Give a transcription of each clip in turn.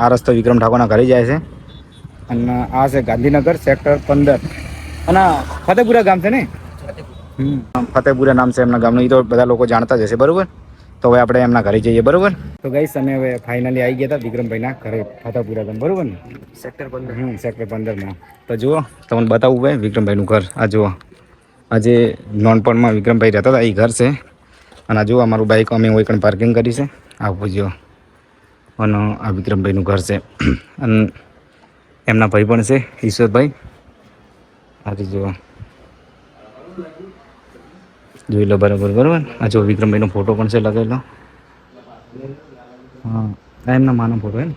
આ રસ્તો વિક્રમ ઠાકોરના ઘરે જાય છે અને આ છે ગાંધીનગર સેક્ટર 15 અને ફતેપુરા ગામ છે ને ફતેપુરા નામ છે એમના ગામનું. એ તો બધા લોકો જાણતા જ હશે બરોબર. તો હવે આપણે એમના ઘરે જઈએ બરોબર. તો ગાઈસ અમે હવે ફાઇનલી આવી ગયા હતા વિક્રમભાઈના ઘરે ફતેપુરા ગામ બરોબર ને સેક્ટર 15 સેક્ટર 15માં. તો જુઓ તમને બતાવવું ભાઈ વિક્રમભાઈનું ઘર. આ જુઓ આજે નોનપણમાં વિક્રમભાઈ રહેતા હતા એ ઘર છે. અને આ જુઓ અમારું બાઇક અમે હોય પણ પાર્કિંગ કરી છે. આવું જુઓ અને આ વિક્રમભાઈનું ઘર છે અને એમના ભાઈ પણ છે ઈશ્વરભાઈ. આજે જુઓ જોઈ લો બરાબર બરાબર. આ જો વિક્રમભાઈનો ફોટો પણ છે લગેલો. હા આ એમના માનો ફોટો હે ને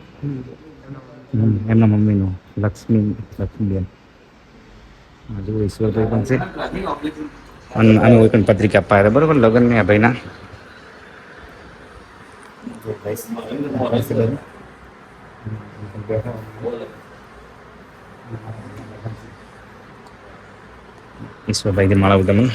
એમના મમ્મીનો લક્ષ્મીબેન. હા જો ઈશ્વરભાઈ પણ છે અને અમે કોઈ પણ પત્રિકા આપવા હતા બરાબર લગ્ન ને આ ભાઈના. ઈશ્વરભાઈથી મળાવું તમને.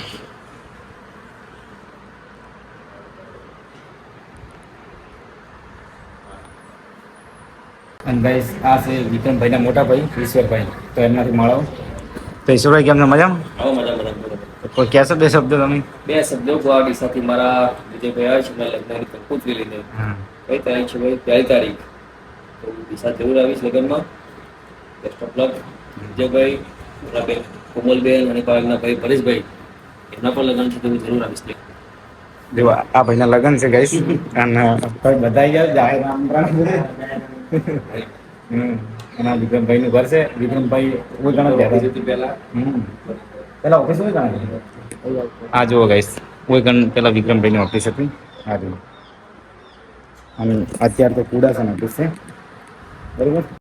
અને ગાઈસ આ છે વિક્રમભાઈના મોટા ભાઈ ઈશ્વરભાઈ. તો એમનાથી મળાવો. તો ઈશ્વરભાઈ કેમ છે મજામાં? આવો મજા કોઈ કહેશો બે શબ્દો તમે? બે શબ્દો ગુવાહાટી સાથે મારા વિજયભાઈ આવે છે મેં લગ્નની કંકોત્રી લઈને. કઈ તારીખ છે ભાઈ? 2 તારીખ. તો દિશા જરૂર આવીશ લગ્નમાં. Best of luck. વિજયભાઈ, બેન કોમલબેન અને પાલકના ભાઈ પરેશભાઈ એમના પણ લગ્ન છે તો હું જરૂર આવીશ. જો આ ભાઈના લગ્ન છે ગાઈસ અને બધાઈ ગયા જાહેર આમંત્રણ. અને વિક્રમભાઈનું ઘર છે. વિક્રમભાઈ કોઈ ગણ પહેલા પેલા ઓફિસ હોય ગણ. આ જુઓ ગાઈસ કોઈ ગણ પેલા વિક્રમભાઈની ઓફિસ હતી. આ જુઓ અને અત્યારે તો કુડાસન ઓફિસ છે બરોબર.